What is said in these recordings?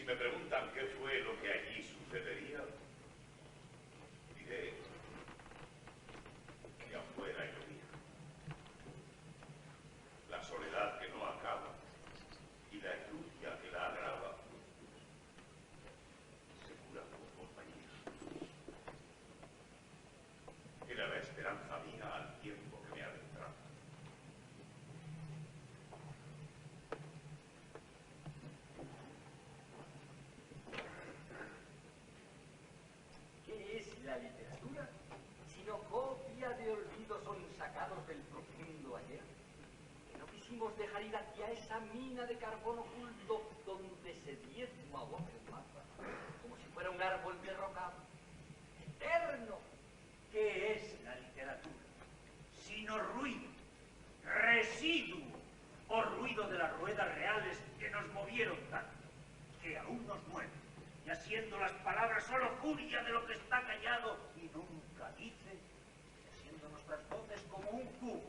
me preguntan qué fue lo que allí sucedería, diré que afuera llovía. La soledad que no acaba y la eflugia que la agrava se cura con compañía. Era la esperanza mía al tiempo que me adentraba. ¿Qué es la literatura? Sino copia de olvidos sonsacados del profundo ayer. Que no quisimos dejar ir hacia esa mina de carbón oculto donde se diezma o hace mapa, como si fuera un árbol derrocado, eterno. ¿Qué es la literatura? Sino ruido, residuo o ruido de las ruedas reales que nos movieron tanto, que aún nos mueven, y haciendo las palabras solo furia de lo que está callado y nunca dice, y haciendo nuestras voces como un cubo,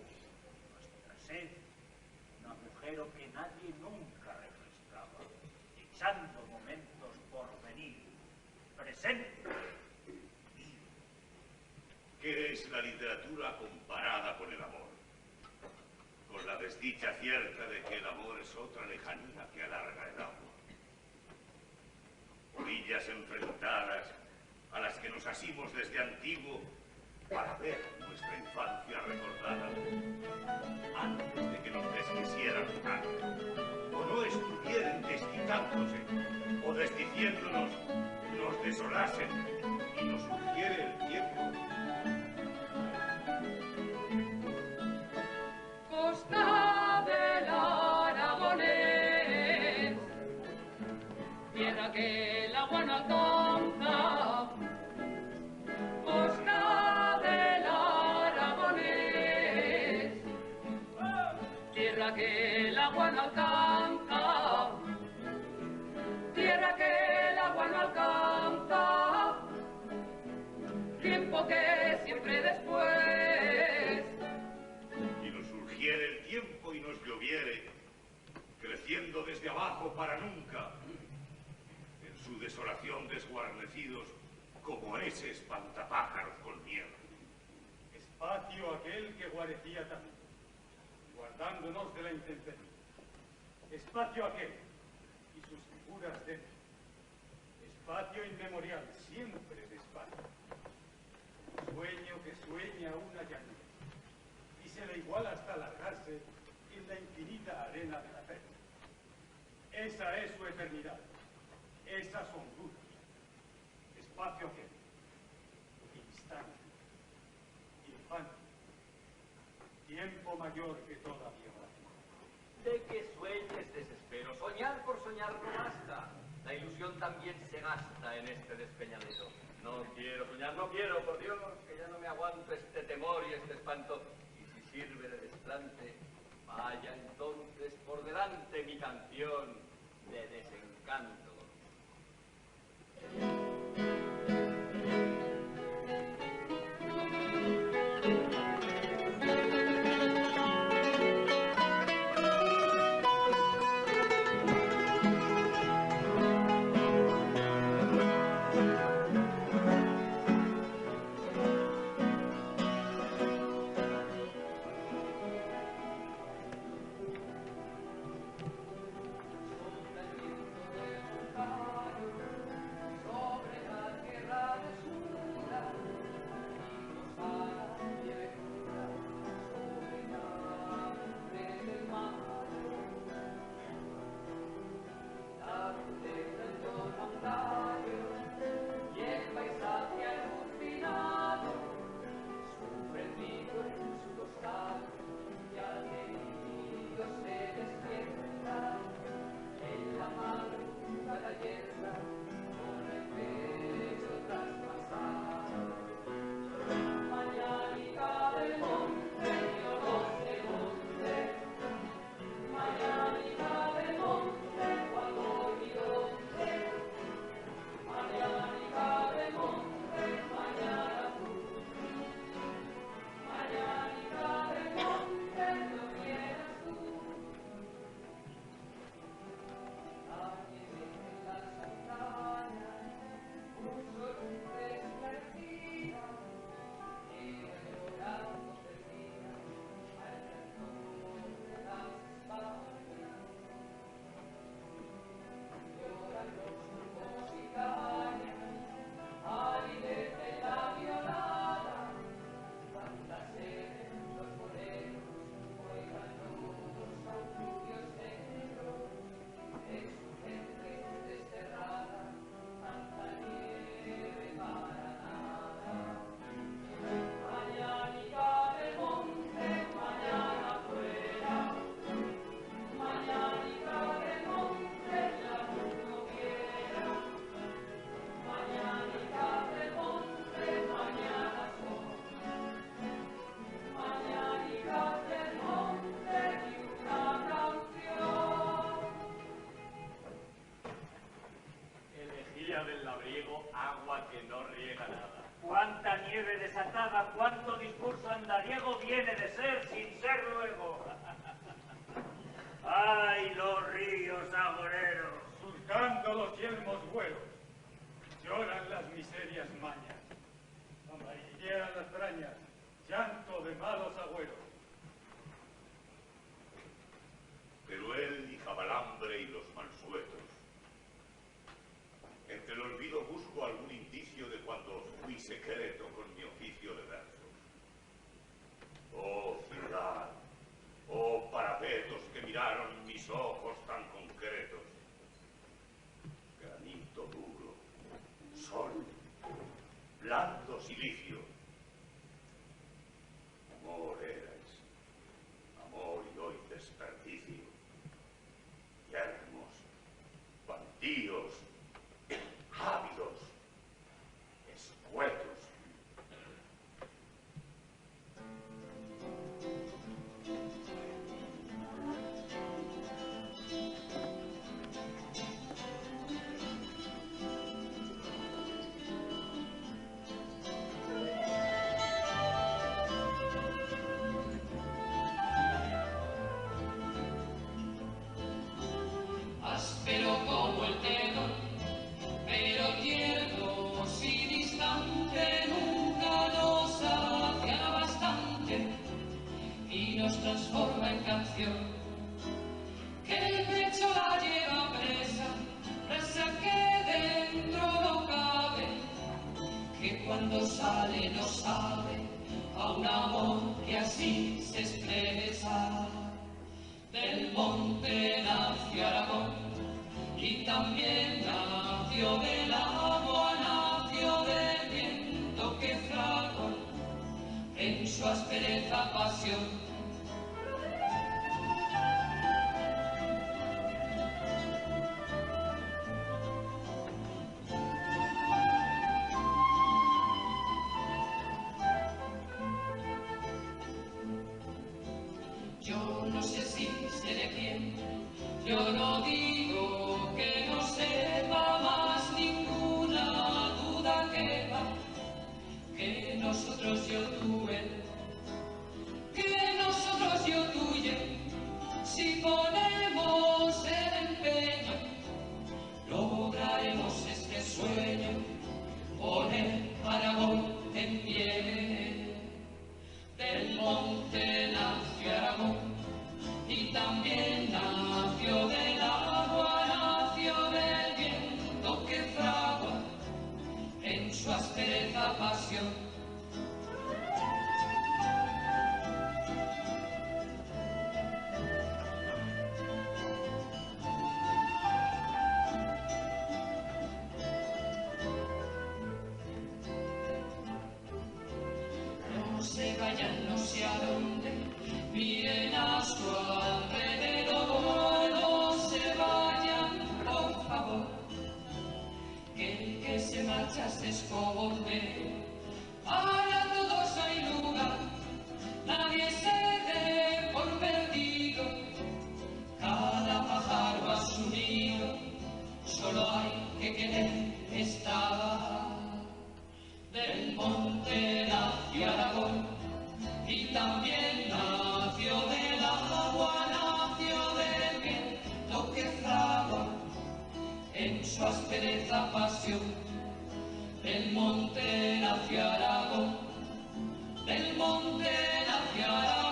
nuestra sed, un agujero que nadie nunca refrescaba, echando momentos por venir, presente. ¿Qué es la literatura comparada con el amor? Con la desdicha cierta de que el amor es otra lejanía que alarga el agua. Orillas enfrentadas a las que nos asimos desde antiguo para ver nuestra infancia recordada antes de que nos desquisieran tanto, o no estuvieran desquitándose, o desdiciéndonos nos desolasen y nos surgiere el tiempo. Costa del Aragonés, tierra que el agua no alcanza. Costa del Aragonés, tierra que el agua no alcanza. Tierra que el agua no alcanza. Tiempo que siempre después. Y nos surgiere el tiempo y nos lloviere, creciendo desde abajo para nunca, en su desolación desguarnecidos como ese espantapájaros con niebla. Espacio aquel que guarecía también, guardándonos de la intemperie. Espacio aquel y sus figuras dentro. Espacio inmemorial, siempre de espacio. Sueño que sueña una llanura y se le iguala hasta alargarse en la infinita arena de la fe. Esa es su eternidad. Esas son dudas. Espacio aquel. Instante. Infante. Tiempo mayor que toda mi oración. De que sueñes desespero. Soñar por soñar no basta. La ilusión también se gasta en este despeñadero. No quiero soñar, no quiero, por Dios, que ya no me aguanto este temor y este espanto. Y si sirve de desplante, vaya entonces por delante mi canción de desencanto. Cuánto discurso andariego viene de ser sin ser luego. ¡Ay, los ríos agoreros! Surcando los yelmos vuelos, lloran las miserias mañas, amarillean las trañas, llanto de malos agüeros. Pero él y Jabalambre y los Mansuetos. Entre el olvido busco algún indicio de cuando fui secreto con mi oficio de versos. Oh ciudad, oh parapetos que miraron mis ojos tan concretos. Granito duro, sol, blando silicio. Amor erais, amor y hoy desperdicio. Yermos, bandidos, ávidos, escuetos. Áspero como el dedo canción, que el pecho la lleva presa, presa que dentro no cabe, que cuando sale no sabe a un amor que así se expresa. Del monte nació Aragón y también nació del agua, nació del viento que fragó en su aspereza pasión. Yo no sé si seré quien, yo no digo que no sepa más ninguna duda que va, que nosotros yo tú él, que nosotros yo tuyo, si ponemos el empeño, lograremos este sueño, poner Aragón en pie. Del monte nació Aragón y también nació del agua, nació del viento que fragua en su aspereza pasión. No se vayan, no sé a dónde, miren a su alrededor, no se vayan, por favor, que el que se marcha se esconde. Para todos hay lugar, nadie se dé por perdido, cada pájaro a su nido, solo hay que querer estar. Del monte nació Aragón y también nació del agua, nació del viento que fragua en su aspereza pasión. Del monte nació Aragón, del monte nació Aragón.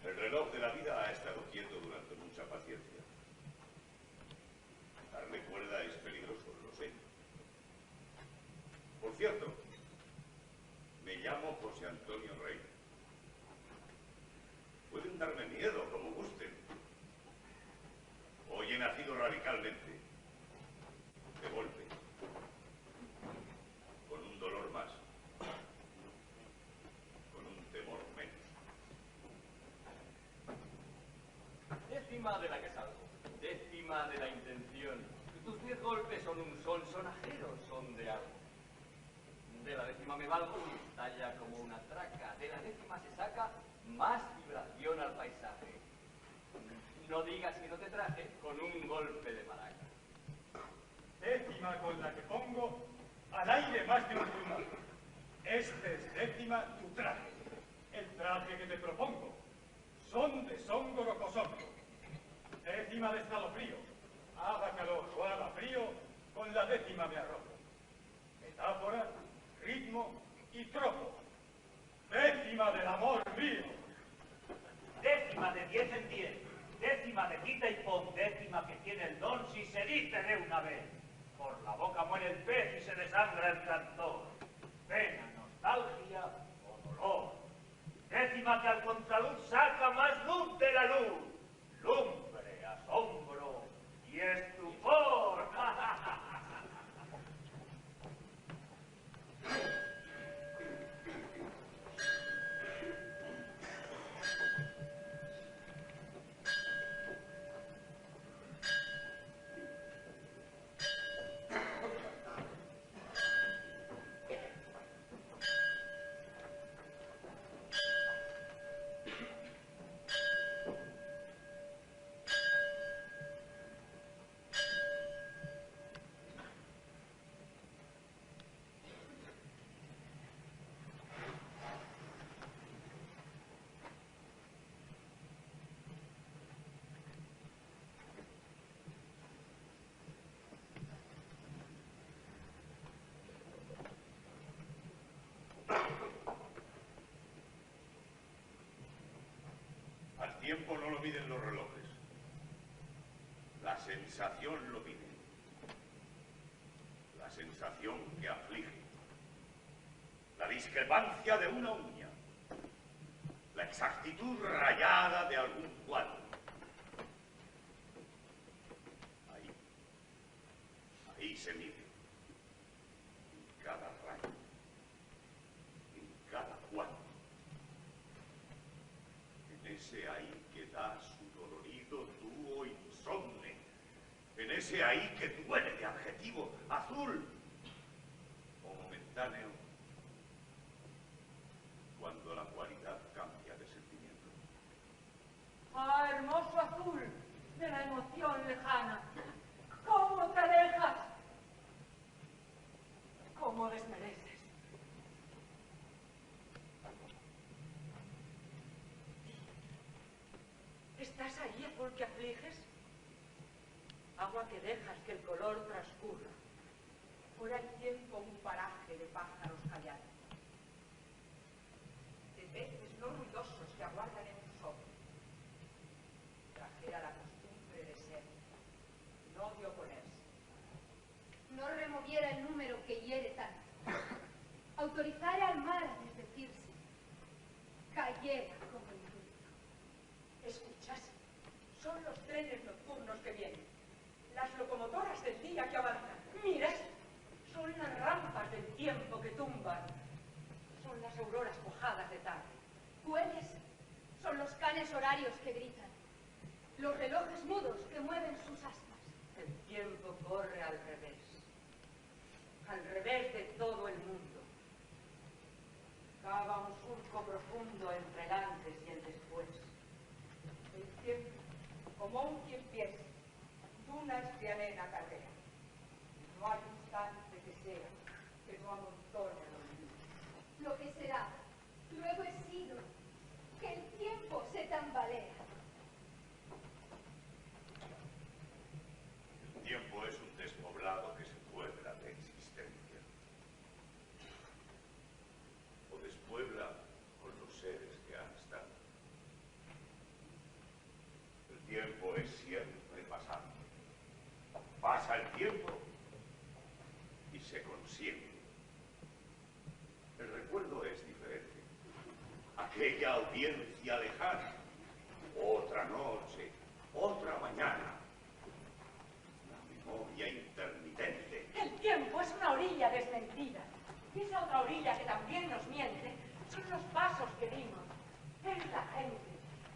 El reloj de la vida ha estado quieto durante mucha paciencia. Darle cuerda es peligroso, lo sé. Por cierto, me llamo José Antonio Rey. Pueden darme miedo, como gusten. Hoy he nacido radicalmente, de golpe, con un dolor más, con un temor menos. Décima de la que salgo, décima de la intención. Tus 10 golpes son un son sonajero, son de algo. De la décima me valgo y estalla como una traca. De la décima se saca más vibración al paisaje. No digas que no te traje con un golpe de maraca. Décima con la que pongo al aire más de un plumaje. Este es décima tu traje, el traje que te propongo. Son de songo rocosongo. Décima de escalofrío. Haga calor o haga frío, con la décima me arrojo. Metáfora, ritmo y tropo. Décima del amor mío. Décima de 10 en 10. Décima de quita y pon. Décima que tiene el don si se dice de una vez. Por la boca muere el pez y se desangra el cantor. Pena, nostalgia o dolor. Décima que al contraluz saca más luz de la luz. Lumbre, asombro y estupor. tiempo no lo miden los relojes. La sensación lo mide. La sensación que aflige. La discrepancia de una uña. La exactitud rayada de algún cuadro. Ahí se mide. En cada rayo. En cada cuadro. En ese ahí que da su dolorido dúo insomne. En ese ahí que duele de adjetivo azul o momentáneo, cuando la cualidad cambia de sentimiento. ¡Ah, hermoso azul de la emoción lejana! ¿Cómo te alejas? ¿Cómo desmereces? ¿Estás ahí, azul que afliges? Agua que dejas que el color transcurra. Fuera el tiempo un paraje de pájaros callados. De peces no ruidosos que aguardan en tus ojos. Trajera la costumbre de ser, no de oponerse. No removiera el número que hiere tanto. Autorizara al mar a desdecirse. Cayera como el viento. Escuchas, son los trenes nocturnos que vienen. Las locomotoras del día que avanzan. Miras, son las rampas del tiempo que tumban. Son las auroras mojadas de tarde. ¿Hueles? Son los canes horarios que gritan. Los relojes mudos que mueven sus aspas. El tiempo corre al revés. Al revés de todo el mundo. Cava un surco profundo entre el antes y el después. El tiempo, como un quien piensa, dunas de arena carrera. No hay instante que sea que no amontone el olvido. Lo que será, luego he sido, que el tiempo se tambalea. El tiempo es un despoblado que se puebla de existencia. O despuebla con los seres que han estado. El tiempo es siempre pasando. Pasa el tiempo y se consigue. El recuerdo es diferente. Aquella audiencia lejana, otra noche, otra mañana. La memoria intermitente. El tiempo es una orilla desmentida. Y esa otra orilla que también nos miente son los pasos que dimos. Es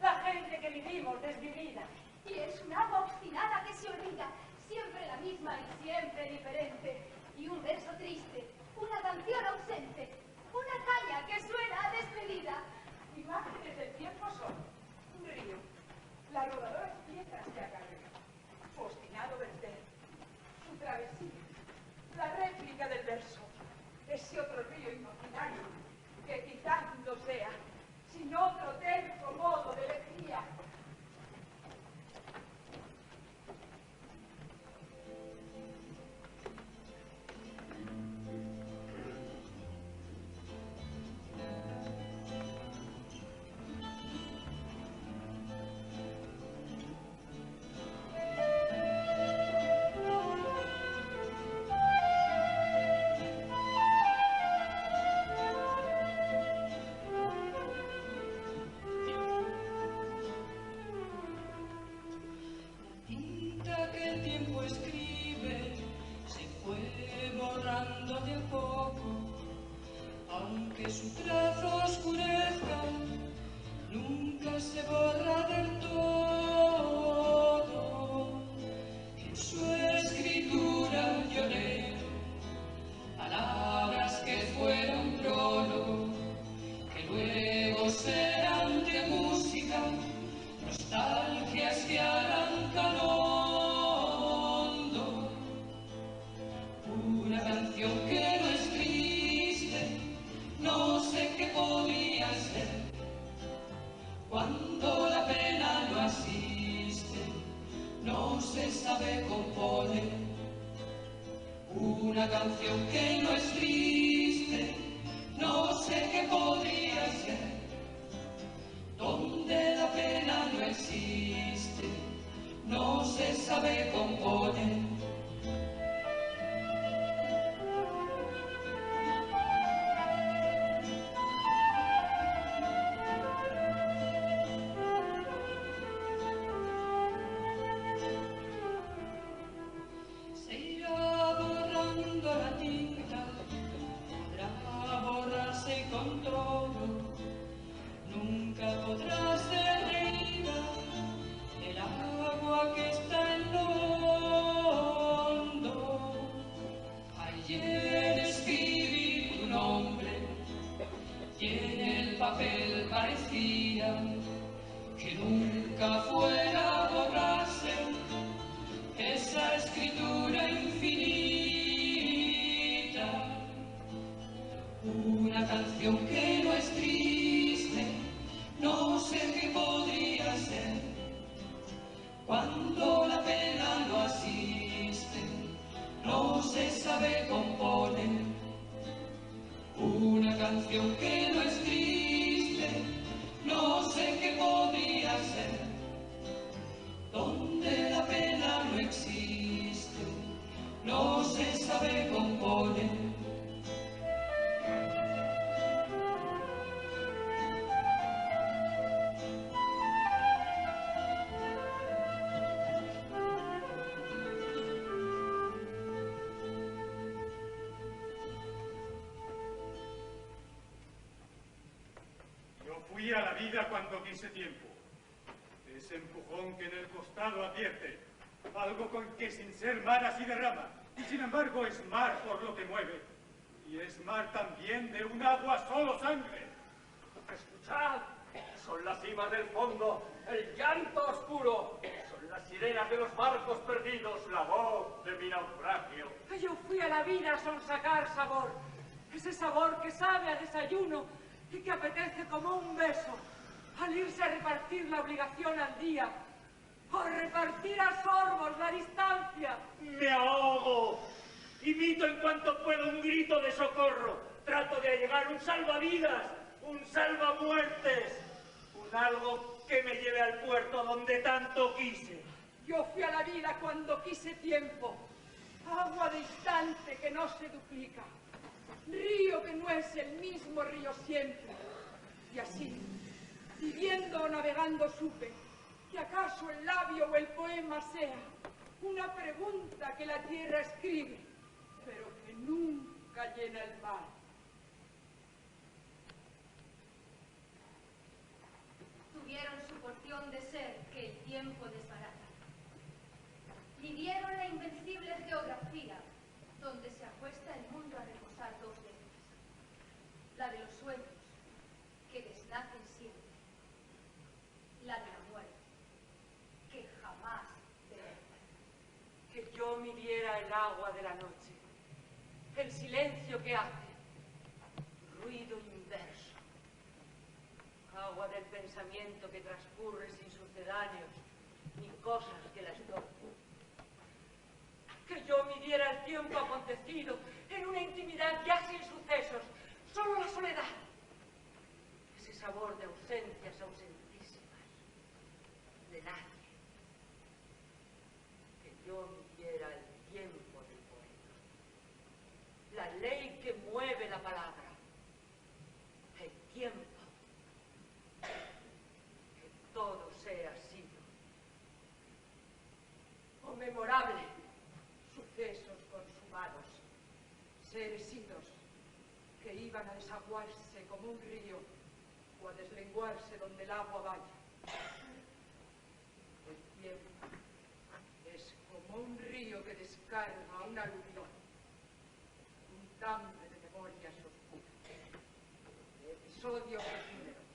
la gente que vivimos desvivida. Y es un agua obstinada que se olvida, siempre la misma y siempre diferente. Y un verso triste, una canción ausente, una caña que suena a despedida. Imágenes del tiempo son un río, las rodadoras piedras que acarrea, su obstinado verter, su travesía, la réplica del verso, ese otro río imaginario que quizás no sea, sin otro terco modo de elegía. Una canción que no es triste, no sé qué papel parecía que nunca fuera a borrarse esa escritura infinita. Una canción que no es triste, no sé qué podría ser, cuando la pena no asiste, no se sabe componer. Una canción que no es triste, no sé qué podría ser, donde la pena no existe, no se sabe componer. Fui a la vida cuando quise tiempo. Ese empujón que en el costado advierte. Algo con que sin ser mar así derrama. Y sin embargo es mar por lo que mueve. Y es mar también de un agua solo sangre. ¡Escuchad! Son las cimas del fondo, el llanto oscuro. Son las sirenas de los barcos perdidos, la voz de mi naufragio. Yo fui a la vida a sonsacar sabor. Ese sabor que sabe a desayuno y que apetece como un beso, al irse a repartir la obligación al día, o repartir a sorbos la distancia. ¡Me ahogo! Imito en cuanto puedo un grito de socorro. Trato de allegar un salvavidas, un salvamuertes, un algo que me lleve al puerto donde tanto quise. Yo fui a la vida cuando quise tiempo, agua distante que no se duplica, río que no es el mismo río siempre. Y así, viviendo o navegando supe que acaso el labio o el poema sea una pregunta que la tierra escribe, pero que nunca llena el mar. Tuvieron su porción de ser que el tiempo desbarata. Midieron la invencible geografía donde se acuesta el mundo a reposar 2 veces. La de los sueños, que desnacen siempre. La de la muerte, que jamás debe. Que yo midiera el agua de la noche, el silencio que hace, ruido inverso. Agua del pensamiento que transcurre sin sucedáneos ni cosas que la estorben. Que yo midiera el tiempo acontecido en una intimidad ya sin sucesos, solo la soledad. Ese sabor de ausencias ausentísimas, de nadie. Que yo midiera el tiempo del poema, la ley que mueve la palabra, el tiempo. Que todo sea sido o memorable, sucesos consumados, seres idos que iban a desaguarse como un río o a deslenguarse donde el agua vaya. El tiempo es como un río que descarga un aluvión, un tambre de memorias oscuras, de episodios efímeros.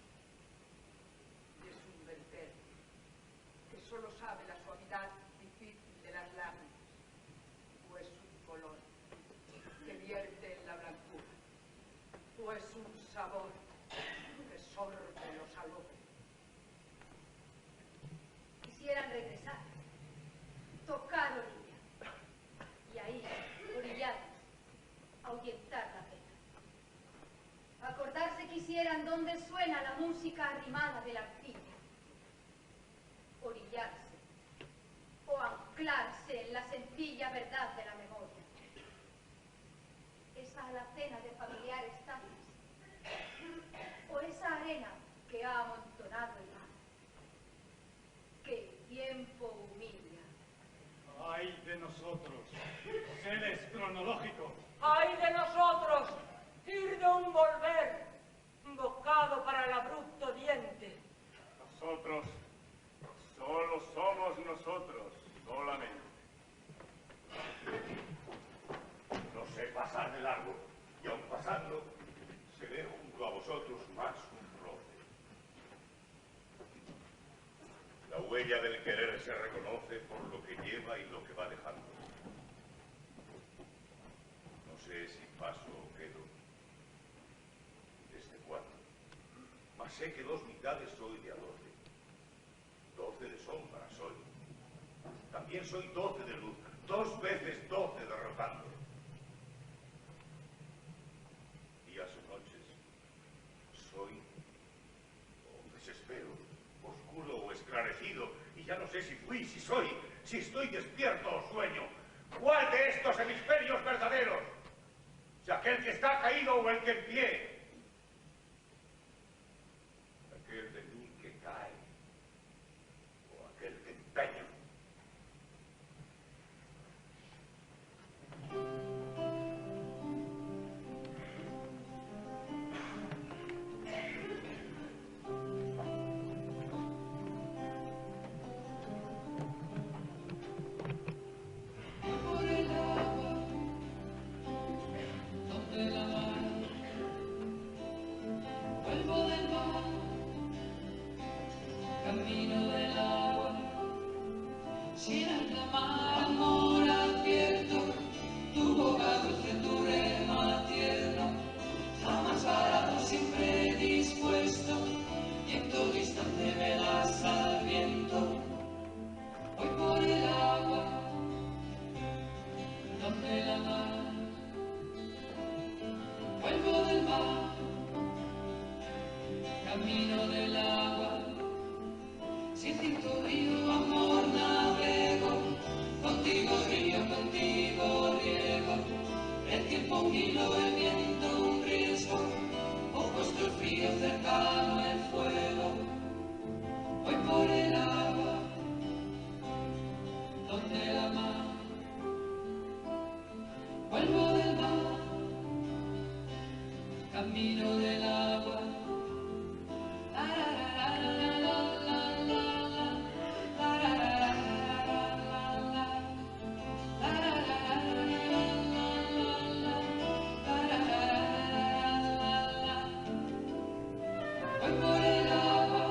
Y es un verter que solo sabe la suavidad difícil de las lágrimas, o es un color que vierte en la blancura, o es un sabor que sorbe lo salobre. Quisieran regresar, tocar orilla, y ahí, orillados, ahuyentar la pena. Acordarse quisieran donde suena la música arrimada de la arcilla, orillarse, o anclarse en la sencilla verdad de la memoria. Esa alacena de familiares tazas, o esa arena que ha amontonado el mar, que el tiempo humilla. ¡Ay de nosotros, seres cronológicos! ¡Ay de nosotros! Ir de un volver, bocado para el abrupto diente. Nosotros, solo somos nosotros, solamente. No sé pasar de largo, y aun pasando, se ve junto a vosotros más un se reconoce por lo que lleva y lo que va dejando. No sé si paso o quedo. Desde cuándo. Mas sé que 2 mitades soy de a 12. 12 de sombra soy. También soy 12 de luz. 2 veces 12 derrotando. Días o noches. Soy o desespero, oscuro o esclarecido. Y ya no sé si fui, si soy, si estoy despierto o sueño. ¿Cuál de estos hemisferios verdaderos? Si aquel que está caído o el que en pie. Aquel de mí que cae o aquel que empeña. Por el agua, donde la mar, vuelvo del mar, camino del agua, sin alta mar, amor advierto, tu boca dulce, tu rema tierno, jamás barato, siempre dispuesto, viento distante me das al viento, voy por el agua, donde la mar, vuelvo del mar, camino del agua, sin cierto río, amor navego, contigo río, contigo riego, el tiempo un hilo, el viento un riesgo, opuesto el frío, cercano el fuego, voy por el agua, donde la mar, vuelvo del mar, camino del agua. Voy por el agua,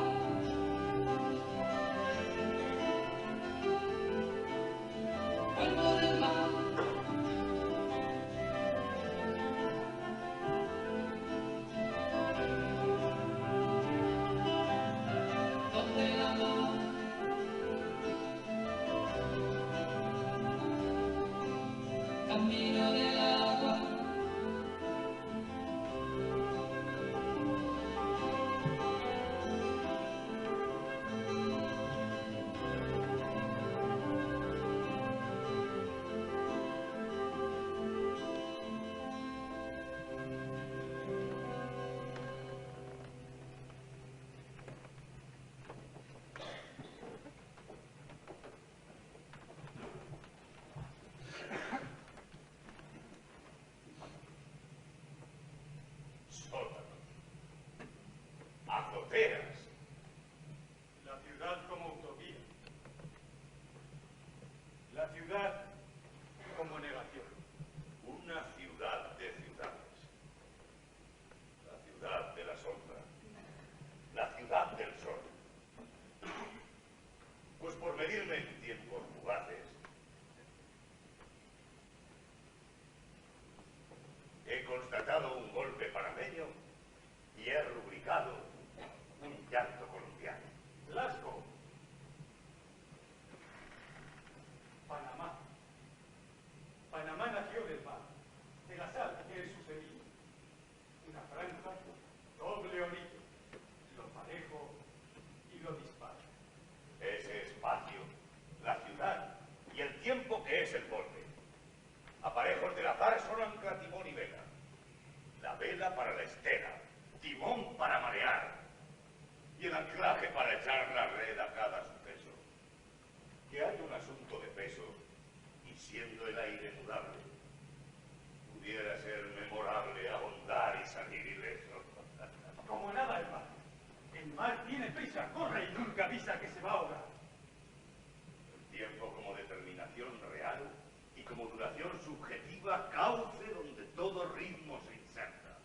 vuelvo del mar. Donde la mar, camino del agua. Sótanos. Azoteas. La ciudad como utopía. La ciudad como negación. Una ciudad de ciudades. La ciudad de la sombra. La ciudad del sol. Pues por medirme en tiempos fugaces, he constatado un golpe panameño y he rubricado un llanto colombiano. Lasco. Panamá. Panamá nació del mar, de la sal que es su semilla. Una franja, doble orillo, lo parejo y lo disparo. Ese espacio, la ciudad y el tiempo que es el borde. Aparejos del azar son ancla, timón y vela. La vela para la estera, timón para marear y el anclaje para echar la red a cada suceso. Que hay un asunto de peso y siendo el aire mudable, pudiera ser memorable ahondar y salir ileso. Como nada el mar. El mar tiene prisa, corre y nunca avisa que se va a ahogar. El tiempo como determinación real y como duración subjetiva, cauce donde todo ritmo se inserta.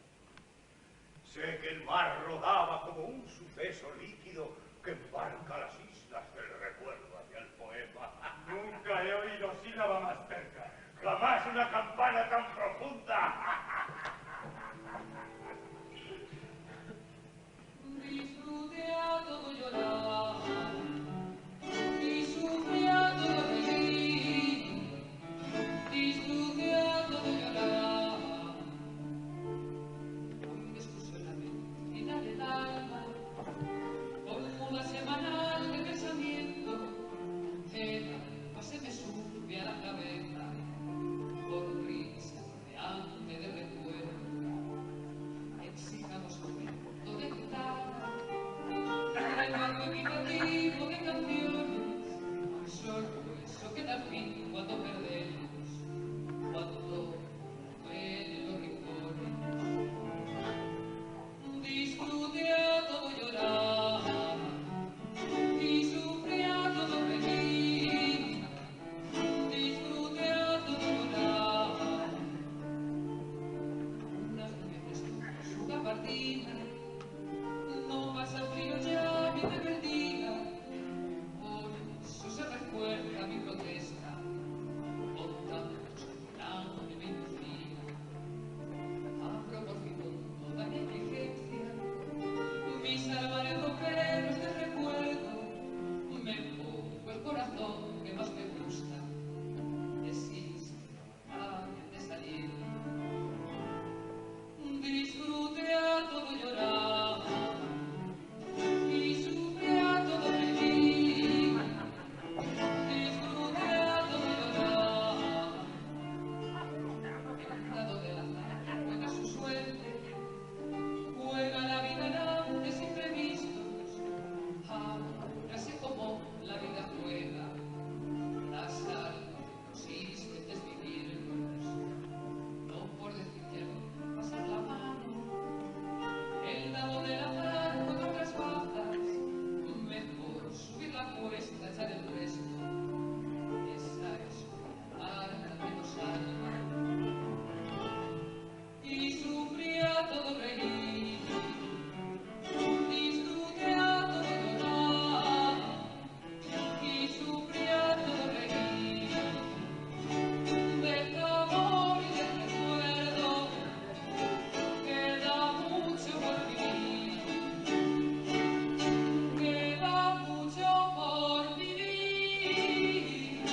Sé que el mar rodaba como un suceso líquido que embarca las islas del recuerdo hacia el poeta. cortina, no pasa frío ya mi rebeldía, por eso se recuerda mi protesta, con tanto chocolate de mentira. Abro por fin con toda negligencia mis armarios roperos de recuerdo, me pongo el corazón que más me gusta, desiste de salir. Disfrute a todo llorar y sufre a todo reír. Disfrute a todo llorar. El dado de la azar juega su suerte, juega la vida en antes imprevistos. Ahora sé cómo la vida juega, azar consiste en vivirnos, no por decir pasar la mano. El dado del azar juega otras bajas, mejor subir la cuesta, echar el resto. Esa es una arte que nos salva. Y sufrí a todo reír, disfruté a todo llorar, y sufrí a todo reír, de amor y de recuerdo, queda mucho por vivir, queda mucho por vivir,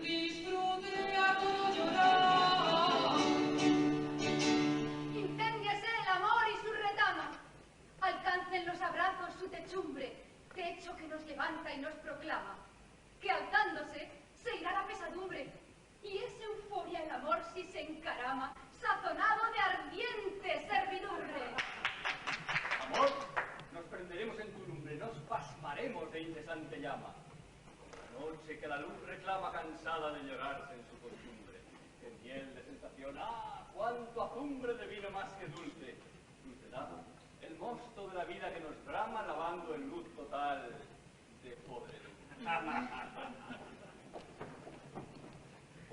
disfruté a todo llorar. Incéndiase el amor y su retama. Alcancen los abrazos su techumbre, techo que nos levanta y nos proclama. Que alzándose se irá la pesadumbre. Y es euforia el amor si se encarama, sazonado de ardiente servidumbre. Amor, nos prenderemos en tu lumbre, nos pasmaremos de incesante llama. Como la noche que la luz reclama cansada de llorarse en su costumbre. Que miel de sensación, cuánto azumbre de vino más que dulce. Dulce dado, el mosto de la vida que nos brama lavando en luz total de podredumbre.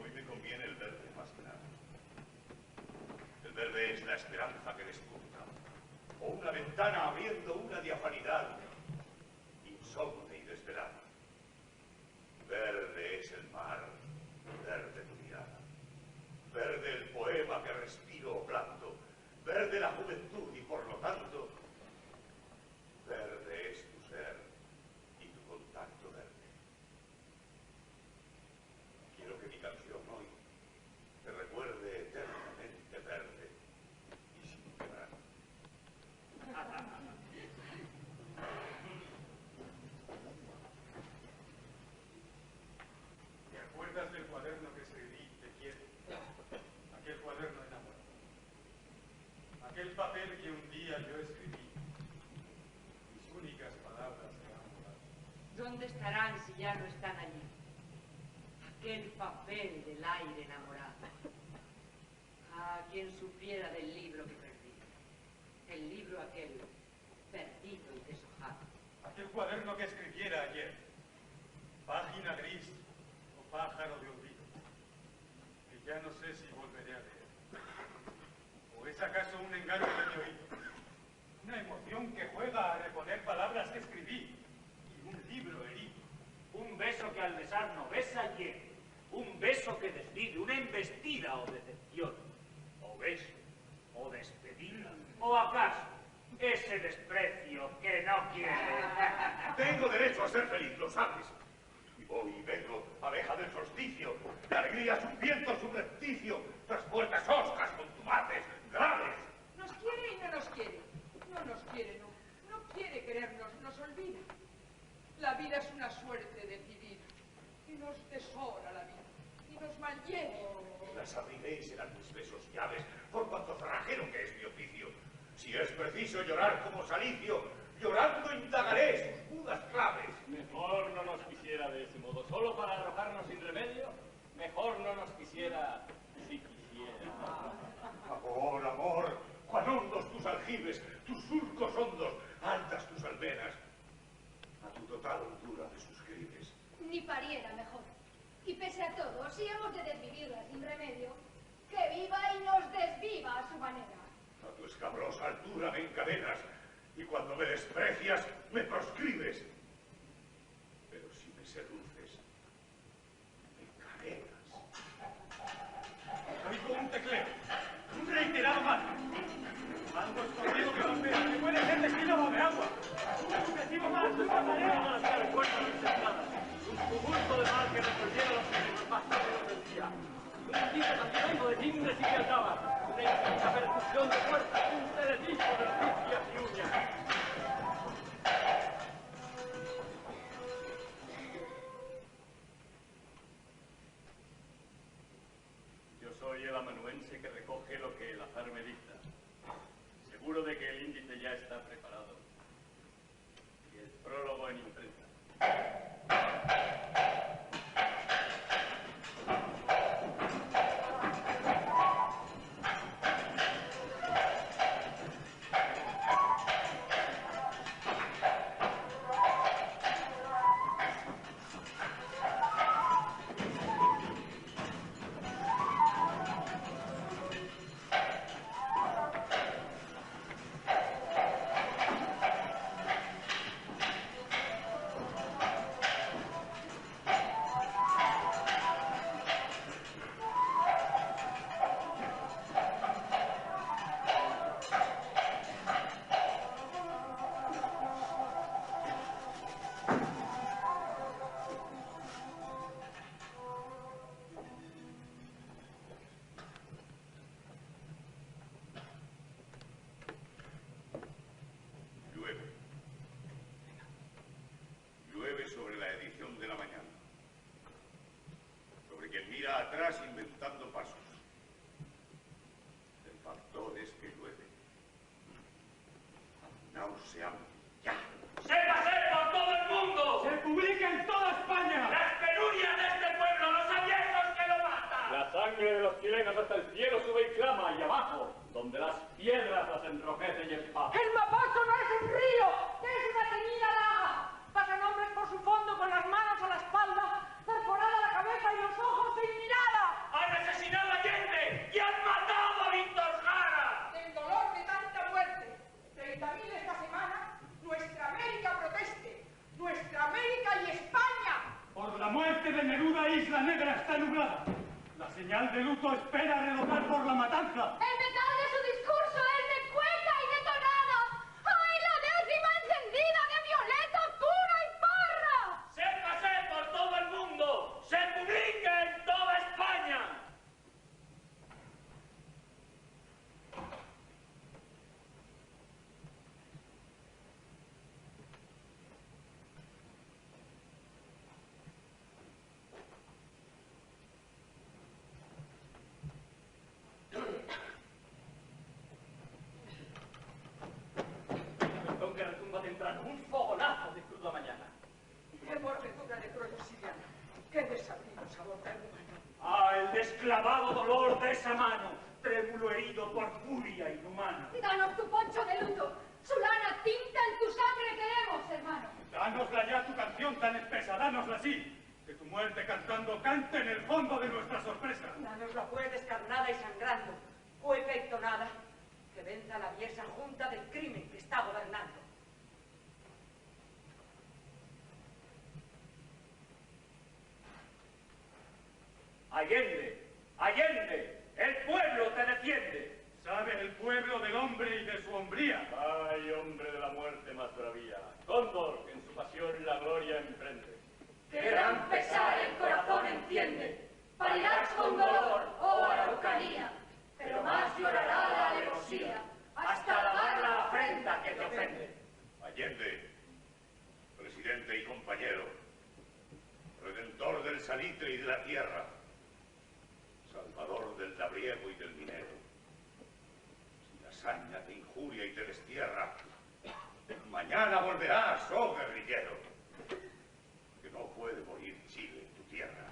Hoy me conviene el verde más que nada. El verde es la esperanza que despunta, o una ventana abriendo una diafanidad insomne y desvelada. Verde es el mar, verde tu mirada, verde el poema que respiro o planto, verde la juventud y por lo tanto, verde es tu ser y tu contacto verde. Quiero que mi canción hoy te recuerde eternamente verde y sin quebrar. ¿Te acuerdas del cuaderno que escribí, Te quiero? Aquel cuaderno enamorado. Aquel papel que un día yo escribí. Mis únicas palabras enamoradas. ¿Dónde estarán si ya no están allí? Aquel papel del aire enamorado. Ah, quien supiera del libro que perdí. El libro aquel, perdido y deshojado. Aquel cuaderno que escribiera ayer. Página gris o pájaro de olvido. Que ya no sé si volveré a leer. ¿O es acaso un engaño de mi oído? Una emoción que juega a reponer palabras que escribí. Y un libro herido. Un beso que al besar no besa hiere. Un beso que desvive, una embestida o decepción. O beso, o despedida. O acaso, ese desprecio que no quiere. Tengo derecho a ser feliz, lo sabes. Y voy y vengo, abeja del solsticio, de alegría un viento subrepticio, tras puertas hoscas, contumaces, graves. Nos quiere y no nos quiere. No nos quiere, no. No quiere querernos, nos olvida. La vida es una suerte decidida. Y nos tesora la vida. Y nos malhiere. Las abriré y serán mis besos llaves, por cuanto cerrajero que es mi oficio. Si es preciso llorar como Salicio, llorando indagaré sus mudas claves. Mejor no nos quisiera de ese modo, solo para arrojarnos sin remedio. Mejor no nos quisiera si quisiera. Amor, amor, cuán hondos tus aljibes, tus surcos hondos, altas tus almenas, a tu total hondura me suscribes. Ni pariera mejor. Y pese a todo, si hemos de desvivirla sin remedio, que viva y nos desviva a su manera. A tu escabrosa tortura me encadenas y cuando me desprecias me proscribes. Pero si me seduces, me carenas. Oigo un tecleo, un reiterado mando. Algo escondido que golpea, que puede ser destinado de agua. Un objetivo más de esta tarea para las puertas encerradas. Un tumulto de mal que resolviera los peligros más sólidos del día. Un grito cantinando de timbres y pialtabas. Una infinita percusión de puertas, un teletismo de noticias y uñas. Yo soy el amanuense que recoge lo que el azar me dicta. Seguro de que el índice ya está preparado. Y el prólogo en imprenta. Llueve sobre la edición de la mañana, sobre quien mira atrás inventando pasos. El factor es que llueve. Náuseame ya. ¡Sépase por todo el mundo! ¡Se publica en toda España! ¡Las penurias de este pueblo, los avientos que lo matan! La sangre de los chilenos hasta el cielo sube y clama, y abajo, donde las piedras las enrojecen y espada. El Mapocho no es un río, es una teñida laga. Pasan hombres por su fondo con las manos a la espalda, perforada la cabeza y los ojos sin mirada. ¡Han asesinado a Allende y han matado a Víctor Jara! Del dolor de tanta muerte, 30.000 esta semana, nuestra América proteste. Nuestra América y España. Por la muerte de Neruda, Isla Negra está nublada. La señal de luto espera redotar por la matanza. El metal de su discurso es de cueta y detonada. ¡Ay, la décima encendida de violeta pura y parra! ¡Sépase por todo el mundo! ¡Se publique en toda España! Con que retumba temprano, un fogonazo de cruda mañana. ¡Qué mordedura de cruel siriano! ¡Qué desabrido sabor tan humano! ¡Ah, el desclavado dolor de esa mano! Trémulo herido por furia inhumana. Danos tu poncho de luto, su lana tinta en tu sangre queremos, hermano. Dánosla ya tu canción tan espesa, dánosla así. Que tu muerte cantando cante en el fondo de nuestra sorpresa. Danosla pues descarnada y sangrando, o efecto nada, que venza la viesa junta del crimen que está gobernando. Allende, Allende, el pueblo te defiende. Sabe el pueblo del hombre y de su hombría. Ay, hombre de la muerte más bravía. Cóndor, que en su pasión la gloria emprende. Que gran pesar el corazón enciende, parirás con dolor, oh Araucanía, pero más llorará la alevosía, hasta lavar la afrenta que te ofende. Allende, presidente y compañero, redentor del salitre y de la tierra, salvador del labriego y del minero. Si la hazaña te injuria y te destierra, mañana volverás, oh guerrillero, que no puede morir Chile en tu tierra.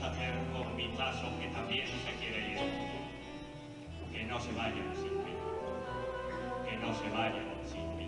hacer con mi paso que también se quiere ir? Que no se vayan sin mí. Que no se vayan sin mí.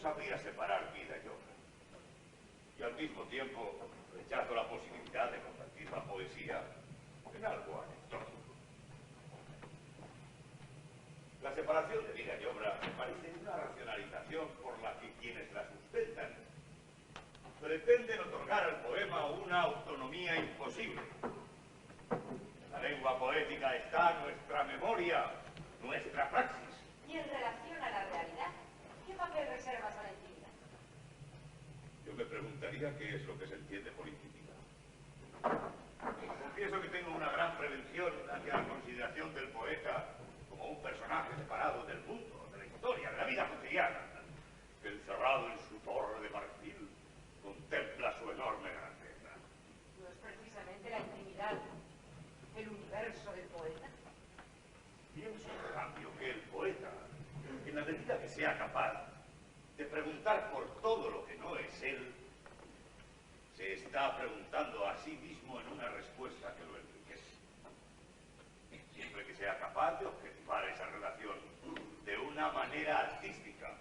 Sabría separar vida y obra. Y al mismo tiempo rechazo la posibilidad de convertir la poesía en algo anecdótico. La separación de vida y obra me parece una racionalización por la que quienes la sustentan pretenden otorgar al poema una autonomía imposible. En la lengua poética está nuestra memoria, nuestra praxis. Y en relación a la realidad, ¿qué papel reservas a la intimidad? Yo me preguntaría qué es lo que se entiende por intimidad. Confieso que tengo una gran prevención hacia la consideración del poeta como un personaje separado del mundo, de la historia, de la vida cotidiana, que encerrado en su torre de marfil contempla su enorme grandeza. ¿No es precisamente la intimidad el universo del poeta? Pienso, en cambio, que el poeta, en la medida que sea capaz de preguntar por todo lo que no es él, se está preguntando a sí mismo en una respuesta que lo enriquece. Siempre que sea capaz de objetivar esa relación de una manera artística,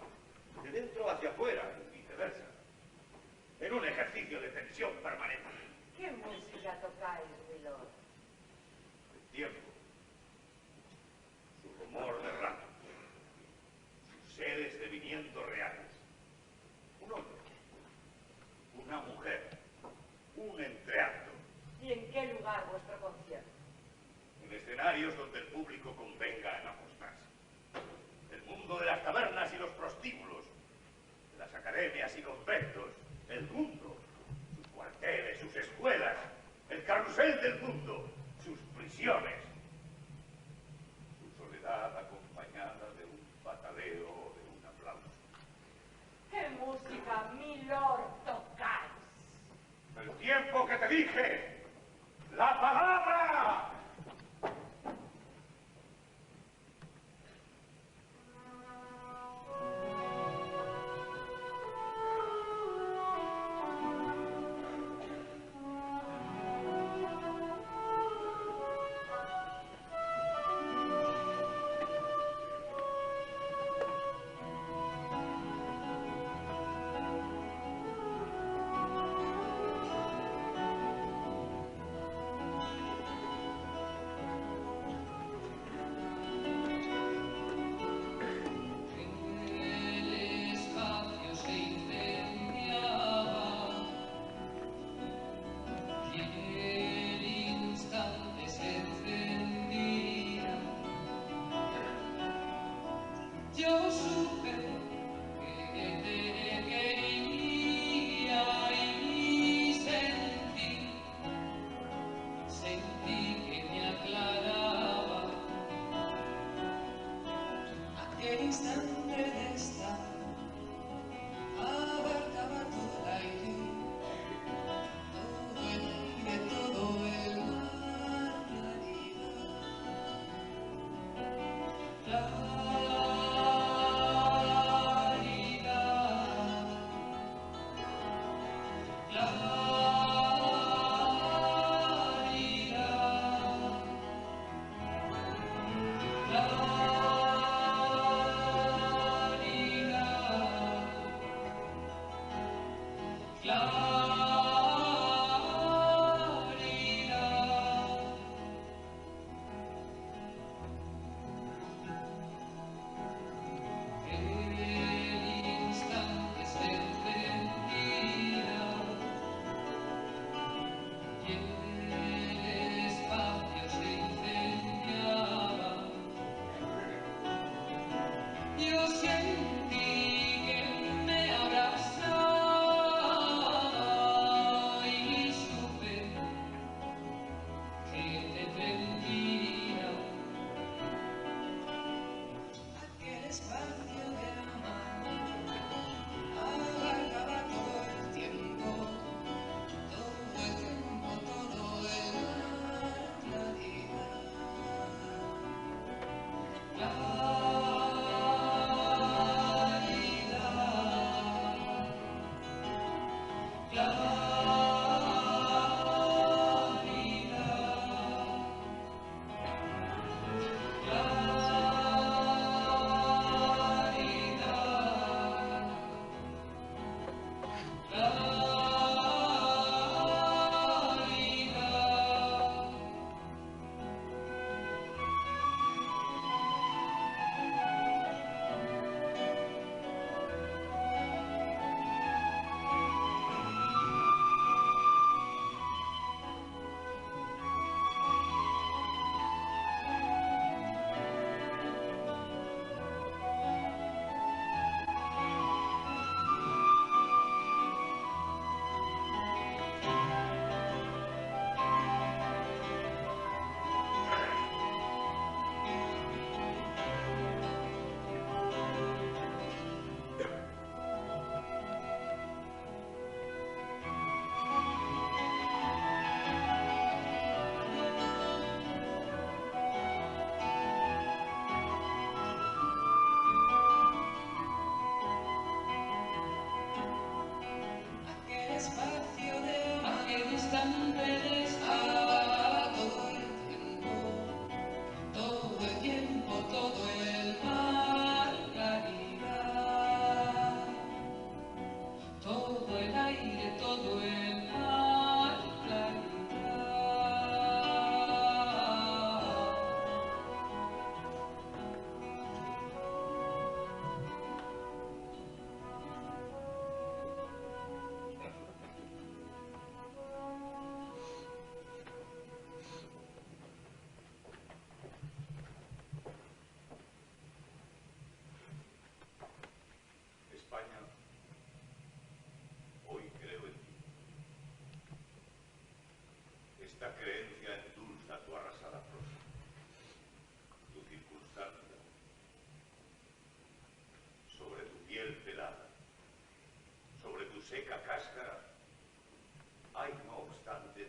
de dentro hacia afuera y viceversa, en un ejercicio de tensión permanente. ¿Qué música tocáis, Milord? El tiempo, su rumor de rato, sus seres de vivientos reales. Un hombre, una mujer, un entreacto. ¿Y en qué lugar vuestro concierto? En escenarios donde el público convenga en apostarse. El mundo de las tabernas y los prostíbulos, de las academias y conventos, el mundo, sus cuarteles, sus escuelas, el carrusel del mundo, sus prisiones. Su soledad acompañada ¡Te dije! ¡La palabra! Yo supe que te quería y sentí que me aclaraba aquel instante de estar, abarcaba todo el aire, todo el mar, claridad. Yo sentí que me abrazaba y supe que te prendía aquel espacio de amar, abarcaba todo el tiempo, todo el mar, claridad. Aquel espacio de amar, aquel instante de estar, todo el tiempo, todo el mar, claridad, todo el aire, todo el mar, claridad. España, hoy creo en ti. Esta creencia endulza tu arrasada prosa, tu circunstancia, sobre tu piel pelada, sobre tu seca cáscara. Hay, no obstante,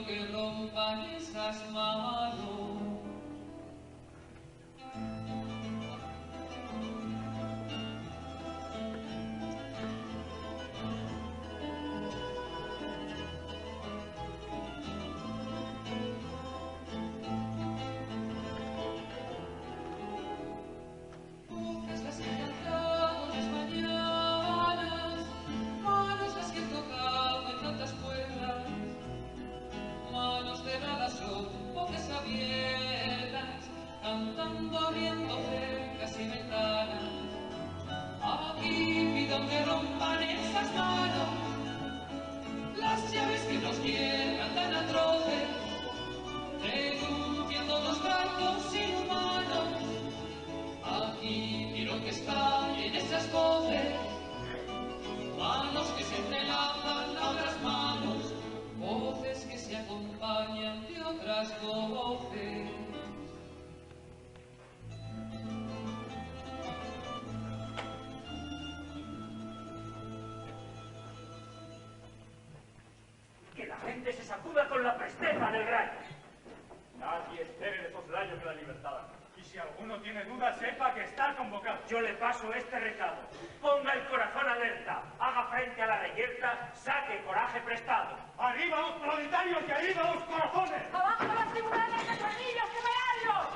quiero que rompan esas manos. Voces las que cantaron las mañanas, manos las que tocaban en tantas puertas, manos cerradas son voces abiertas, cantando abriendo cercas y ventanas. Aquí pido que rompan esas manos, las llaves que nos llegan tan atroces, denunciando los tratos inhumanos. Aquí quiero que estallen esas voces, manos que se entrelazan a otras manos, voces que se acompañan de otras voces. Que la gente se sacuda con la presteza del rayo. Nadie espere de soslayo que la libertad. Y si alguno tiene dudas, sepa que está convocado. Yo le paso este recado. Ponga el corazón alerta, haga frente a la reyerta, saque coraje prestado. ¡Arriba los proletarios y arriba los corazones! ¡Abajo los tribunales de tornillos, temerarios!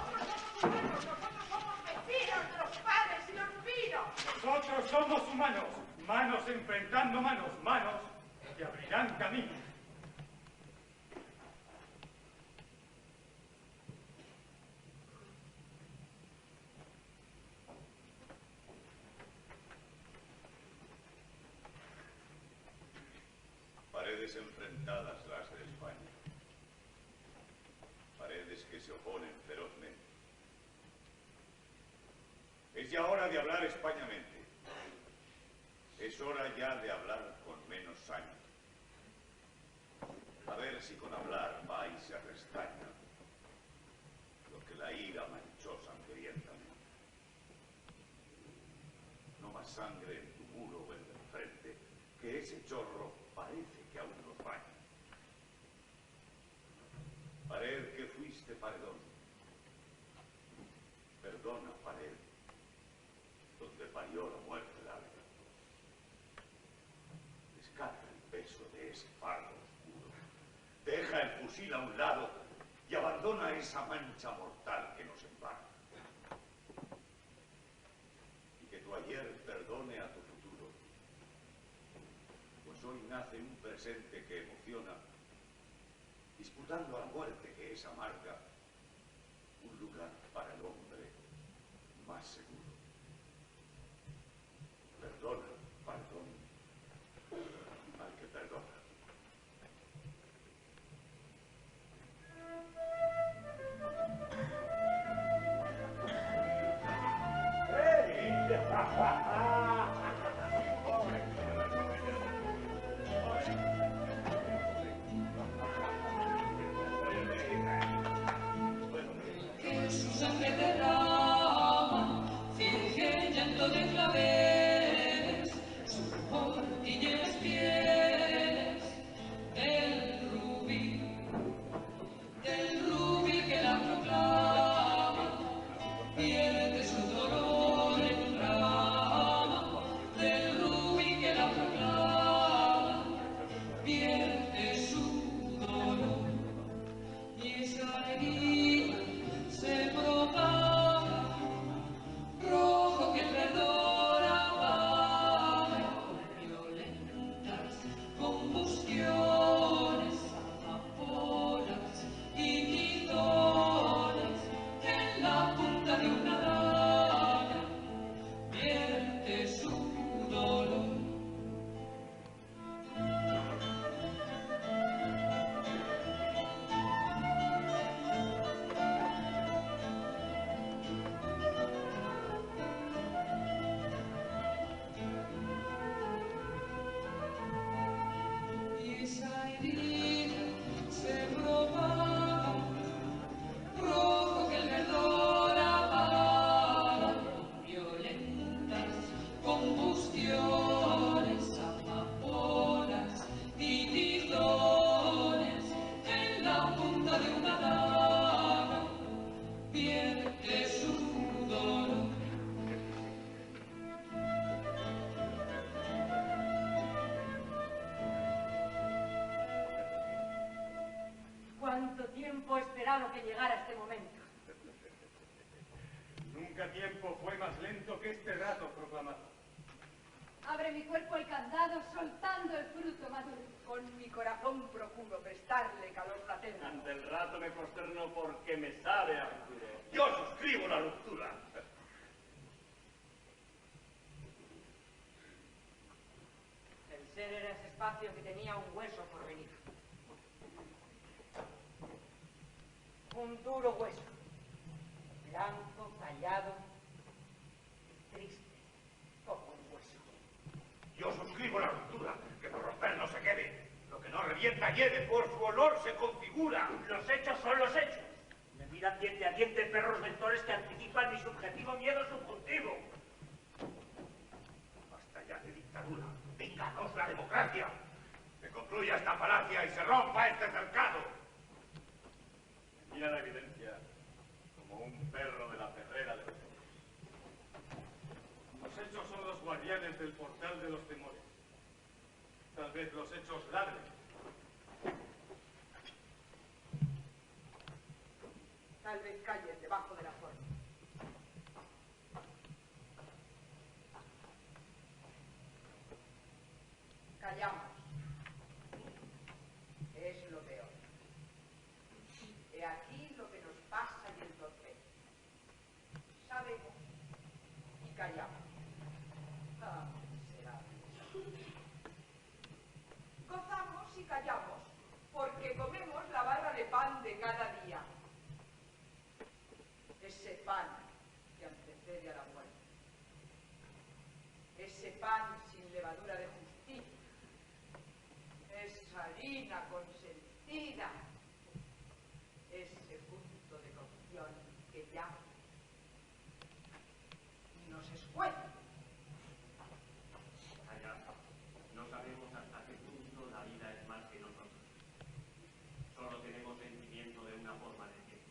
Nosotros somos vecinos de los padres y los vinos. Nosotros somos humanos, manos enfrentando manos, manos que abrirán camino. Paredes enfrentadas las de España. Paredes que se oponen ferozmente. Es ya hora de hablar españamente. Es hora ya de hablar con menos saña. A ver si con hablar va y se restaña lo que la ira manchó sangrientamente. No más sangre en tu muro o en el frente, que ese chorro parece que aún nos baña. Pared que fuiste paredón. Perdona, pared, donde parió la muerte larga. Descarga el peso de ese fardo oscuro. Deja el fusil a un lado y abandona esa mancha mortal que nos embarga. Y que tu ayer perdone a tu futuro. Pues hoy nace un presente que emociona, disputando a la muerte que es amarga, un lugar para el hombre más seguro. Perdona, perdón, al que perdona. Que su sangre derrama tiempo he esperado que llegara este momento. Nunca tiempo fue más lento que este rato proclamado. Abre mi cuerpo el candado soltando el fruto maduro. Con mi corazón procuro prestarle calor fraterno. Ante el rato me prosterno porque me sabe a futuro. Yo suscribo la ruptura. El ser era ese espacio que tenía un hueso por venir. Un duro hueso, blanco, tallado, triste, como un hueso. Yo suscribo la ruptura. Que por romper no se quede. Lo que no revienta hiede, por su olor se configura. Los hechos son los hechos. Me miran diente a diente perros mentores que anticipan mi subjetivo miedo subjuntivo. Basta ya de dictadura. Vénganos la democracia. Que concluya esta falacia y se rompa este cercado. Mira la evidencia como un perro de la ferrera de los hechos. Los hechos son los guardianes del portal de los temores. Tal vez los hechos ladren. Tal vez calles debajo de la forma. Callamos. Es lo peor. He aquí lo que nos pasa y el torpeo. Sabemos y callamos. Ah, miserables. Gozamos y callamos, porque comemos la barra de pan de cada día. Ese pan que antecede a la muerte. Ese pan sin levadura de justicia. Esa harina consentida. Ese punto de cocción que llama y nos escuece. Allá, no sabemos hasta qué punto la vida es más que nosotros. Solo tenemos sentimiento de una forma de tiempo.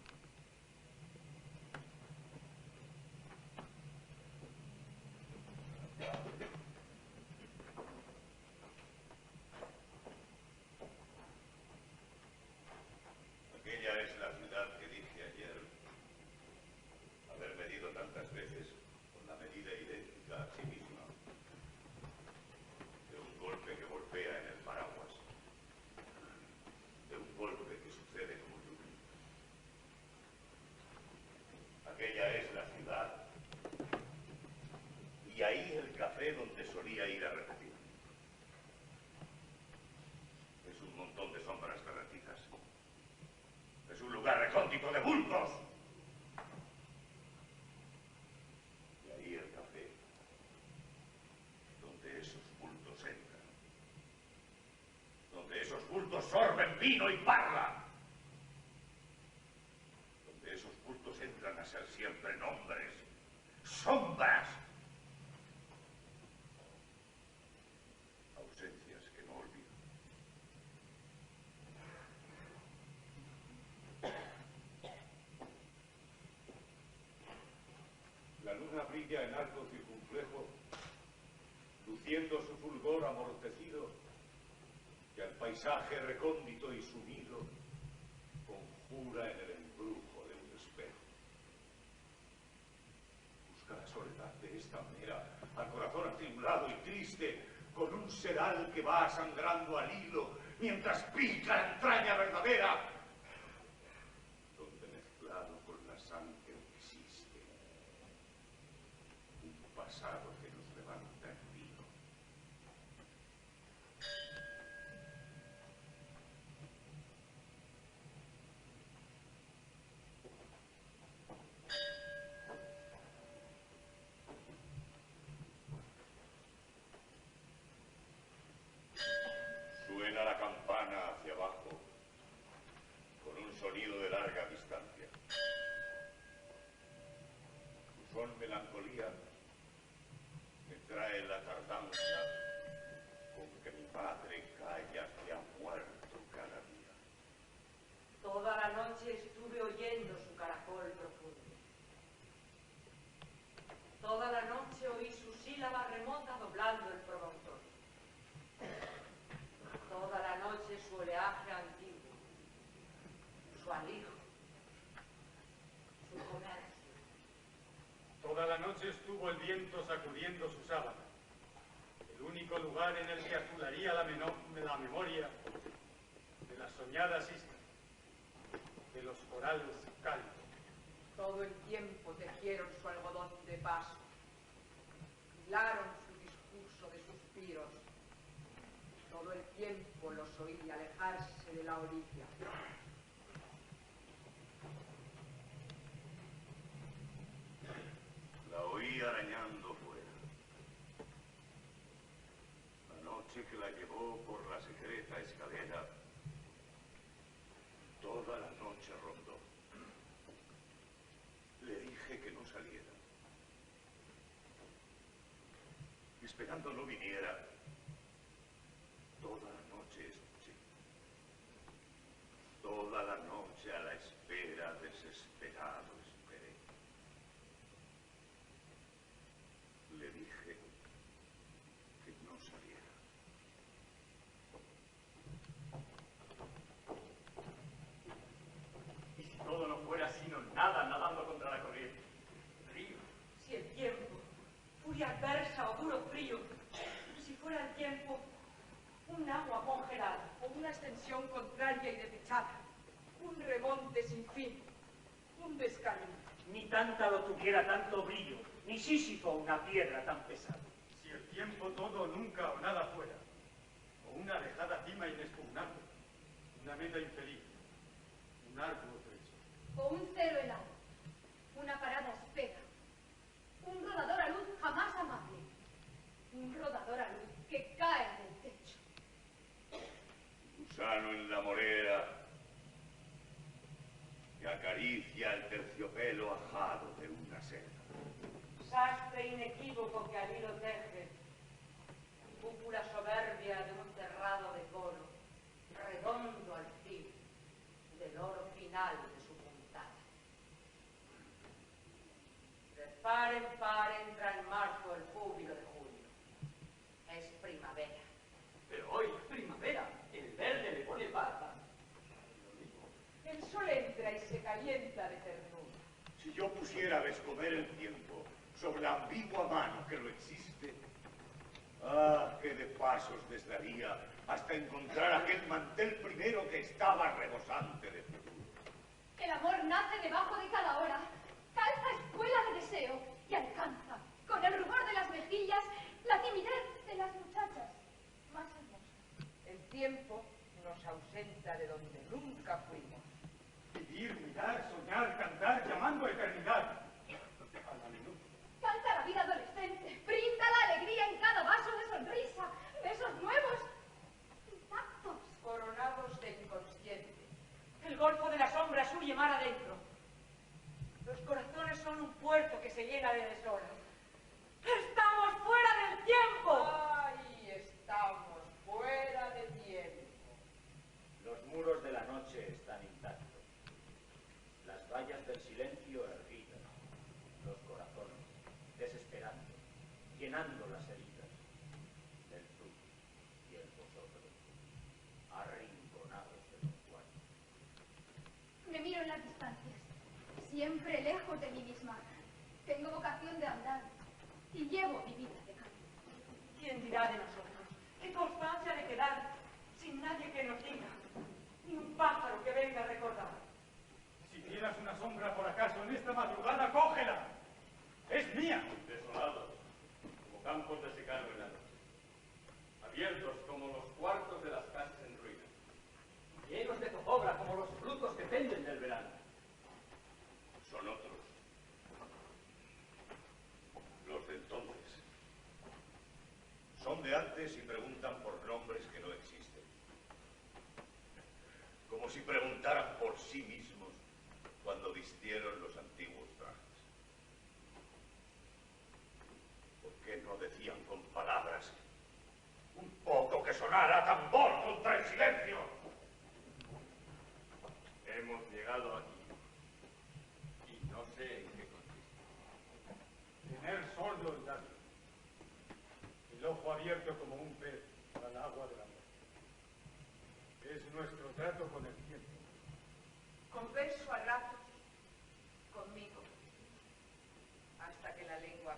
Aquella es la ciudad que dije ayer. Haber medido tantas veces con la medida idéntica a sí misma. De un golpe que golpea en el paraguas. De un golpe que sucede como lluvia. Aquella es la ciudad. Y ahí el café donde solía ir a repetir. Es un montón de sombras pervertidas. Es un lugar recóndito de bultos. Y ahí el café, donde esos bultos entran. Donde esos bultos sorben vino y parla. Donde esos bultos entran a ser siempre nombres, sombras. Ausencias que no olvido. La luna brilla en arco circunflejo, luciendo su fulgor amortecido, que al paisaje recóndito y sumido conjura en el embrujo de un espejo. Busca la soledad de esta manera, al corazón atribulado y triste, con un sedal que va sangrando al hilo, mientras pica la entraña verdadera, donde mezclado con la sangre existe un pasado que nos levanta en vilo. Suena la campana hacia abajo, con un sonido de larga distancia. Su son melancolía me trae la tardanza con que mi padre calla que ha muerto cada día. Toda la noche estuve oyendo su caracol profundo. Toda la noche oí su sílaba remota doblando el promontorio. Toda la noche su oleaje antiguo, su noche estuvo el viento sacudiendo su sábana. El único lugar en el que azularía la memoria de las soñadas islas, de los corales cálidos. Todo el tiempo tejieron su algodón de paso, hilaron su discurso de suspiros. Todo el tiempo los oí alejarse de la orilla. La oí arañando fuera. La noche que la llevó por la secreta escalera, toda la noche rondó. Le dije que no saliera. Esperando no viniera, toda la noche escuché. Toda la noche a la espera, desesperado esperé. Le dije que no saliera. Y si todo no fuera sino nada nadando contra la corriente. Río. Si el tiempo, furia adversa o duro frío, si fuera el tiempo un agua congelada o una extensión contraria y desdichada, un remonte sin fin, un descargo. Ni tanta lo tuviera tanto brillo, ni Sísifo una piedra tan pesada. Si el tiempo todo nunca o nada fuera, o una alejada cima inexpugnable, una meta infeliz, un arduo trecho. O un cero helado, una parada espera, un rodador a luz jamás amable, un rodador a luz que cae del techo. Gusano en la morera que acaricia el terciopelo ajado de una seda. Sastre inequívoco que al hilo teje, cúpula soberbia de un terrado de coro, redondo al fin, del oro final de su puntada. De par en par entra en marzo el júbilo de julio. Es primavera. Pero hoy es primavera, el verde le pone barba. El sol entra y se calienta de ternura. Si yo pusiera a descomer el tiempo sobre la ambigua mano que lo existe, qué de pasos desdaría hasta encontrar aquel mantel primero que estaba rebosante de futuro. El amor nace debajo de cada hora, calza escuela de deseo y alcanza, con el rubor de las mejillas, la timidez de las muchachas más hermosas. El tiempo nos ausenta de donde nunca fuimos. Vivir, mirar, soñar, cantar, llamando a eternidad. A la minuta. Canta la vida adolescente, brinda la alegría en cada vaso de sonrisa, besos nuevos, intactos. Coronados de inconsciente. El golfo de las sombras huye mar adentro. Los corazones son un puerto que se llena de deshoras. ¡Estamos fuera del tiempo! ¡Ay, estamos fuera de tiempo! Los muros de la noche están intactos. Las vallas del silencio erguidas. Los corazones, desesperando, llenando las heridas del tú y el vosotros, arrinconados de los cuartos. Me miro en las distancias, siempre lejos de mí misma. Tengo vocación de andar y llevo mi vida de camino. ¿Quién dirá de nosotros? ¿Qué constancia de quedar sin nadie que nos diga? Ni un pájaro que venga a recordar. Si vieras una sombra por acaso en esta madrugada, cógela. Es mía. Desolados, como campos de secano en la noche. Abiertos como los cuartos de las casas en ruinas. Llenos de zozobra como los frutos que penden del verano. Son otros. Los de entonces. Son de antes y preguntan por nombres que no existen. Como si preguntaran por sí mismos cuando vistieron los antiguos trajes. ¿Por qué no decían con palabras un poco que sonara tambor contra el silencio? Hemos llegado aquí y no sé en qué consiste. Tener sordo el labio. El ojo abierto como un pez al agua del amor. Es nuestro trato con el tiempo. Converso a ratos conmigo, hasta que la lengua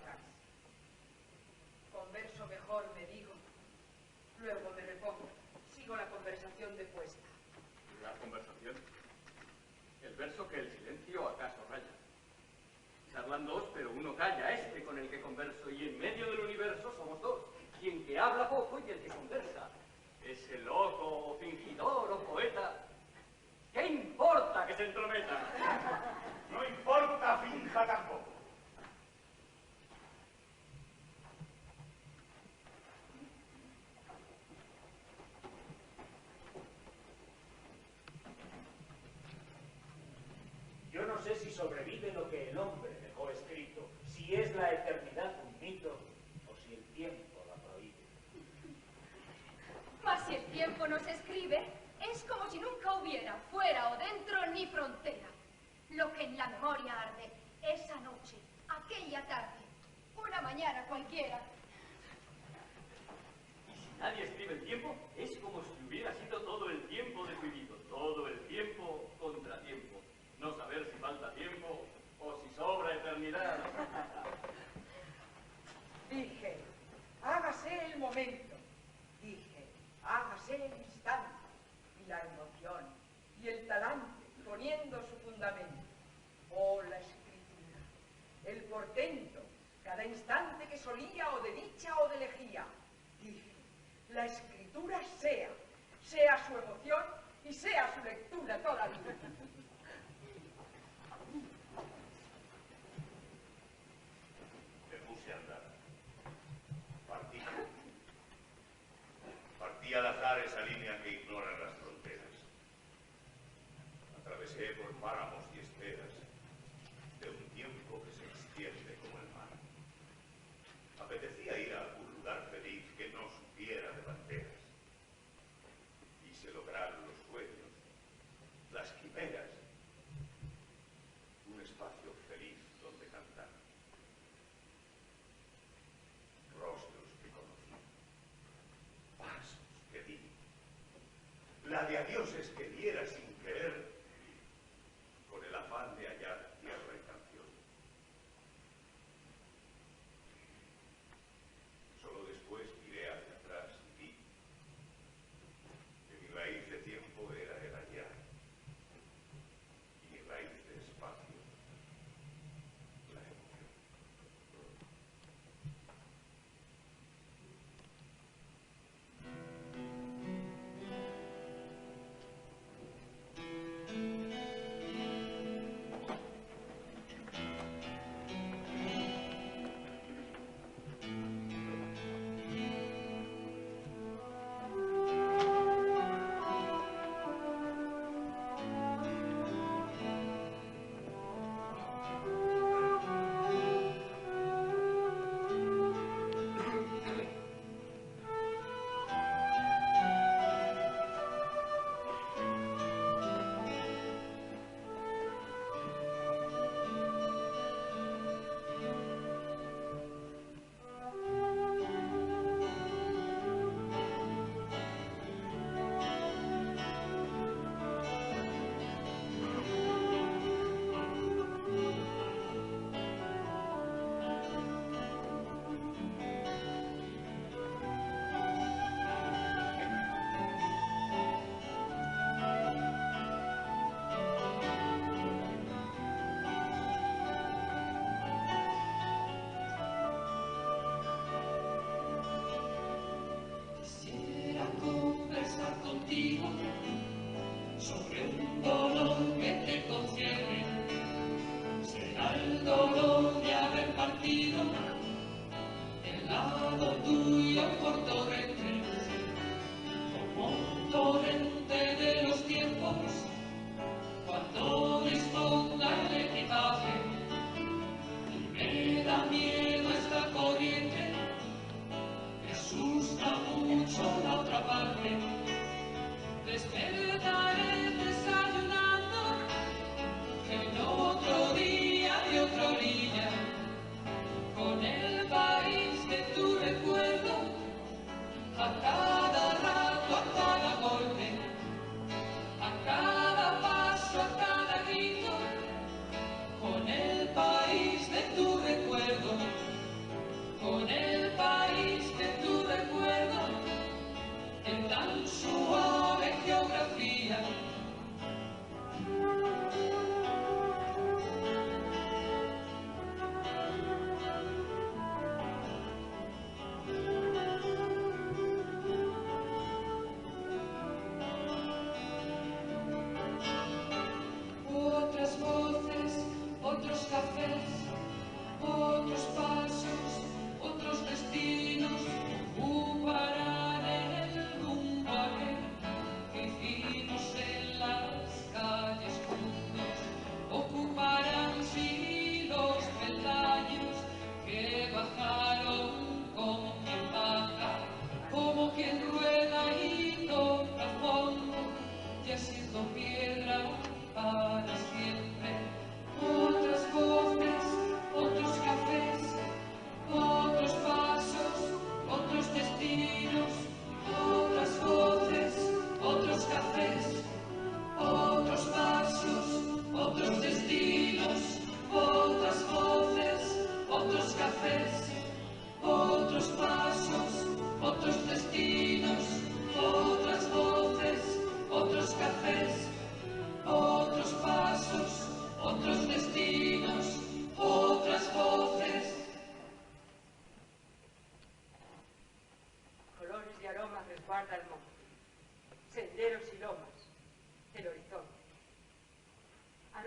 sé si sobrevive lo que el hombre dejó escrito, si es la eternidad un mito o si el tiempo la prohíbe. Mas si el tiempo no se escribe, es como si nunca hubiera, fuera o dentro, ni frontera. Lo que en la memoria arde, esa noche, aquella tarde, una mañana cualquiera. Y si nadie escribe el tiempo, es como si hubiera sido todo el tiempo definido, todo el tiempo contratiempo. No saber si falta tiempo o si sobra eternidad. Dije, hágase el momento. Dije, hágase el instante. Y la emoción y el talante poniendo su fundamento. Oh, la escritura, el portento, cada instante que solía o de dicha o de lejía. Dije, la escritura sea su emoción y sea su lectura toda vida. Me puse a andar. Partí. Partí al azar esa línea que ignora las fronteras. Atravesé por páramos y esteras de un tiempo que se extiende como el mar. Apetecía ir a algún lugar feliz que no supiera de banderas. Quise lograr los sueños, las quimeras, un espacio feliz donde cantar. Rostros que conocí, pasos que di, la de adioses que diera sin querer, con el afán de hallar tierra y canción. Solo después miré hacia atrás y vi que mi raíz de tiempo era el ayer.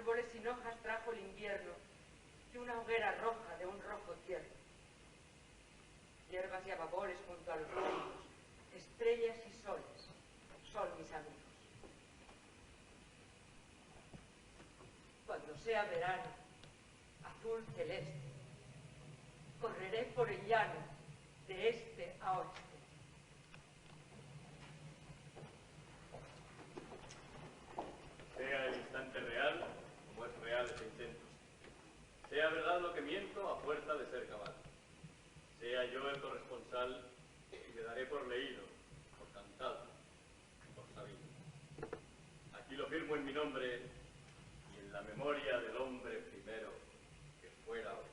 árboles sin hojas trajo el invierno y una hoguera roja de un rojo tierno. Hierbas y ababores junto a los ríos, estrellas y soles son mis amigos. Cuando sea verano, azul celeste, correré por el llano de este a oeste. Sea el instante real, como es real ese intento. Sea verdad lo que miento a fuerza de ser cabal. Sea yo el corresponsal y le daré por leído, por cantado, por sabido. Aquí lo firmo en mi nombre y en la memoria del hombre primero que fuera hoy.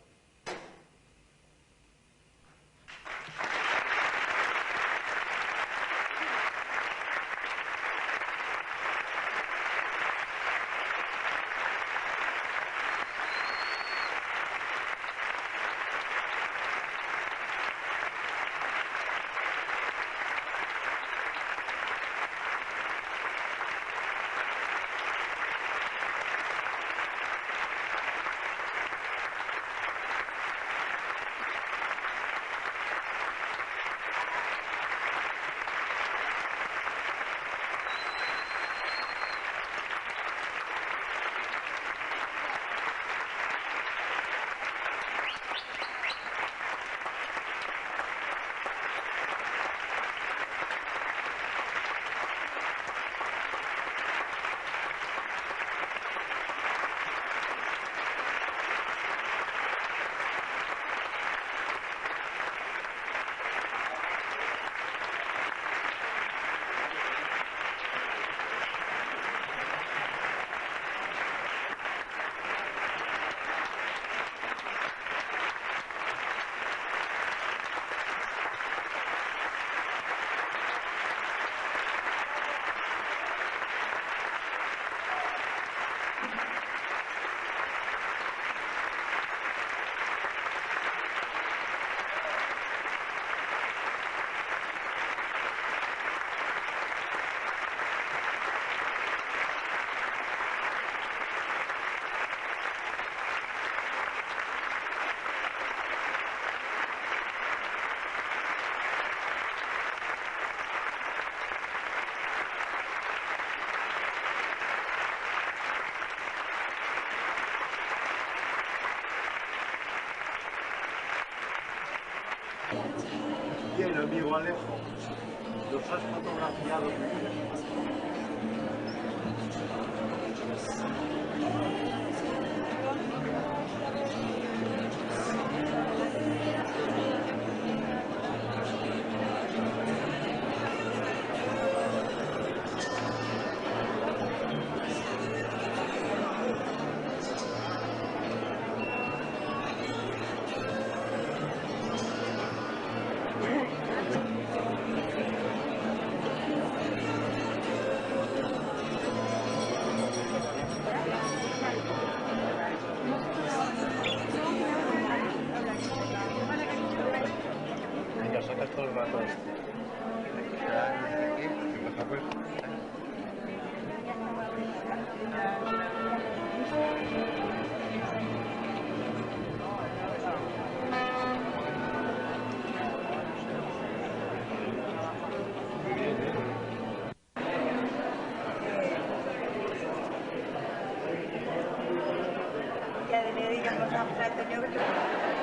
Bien, amigo Alejo, los has fotografiado muy bien. Venga, sacas todo el rato este. ¿Qué pasa, pues? Ya le digan cosas al señor.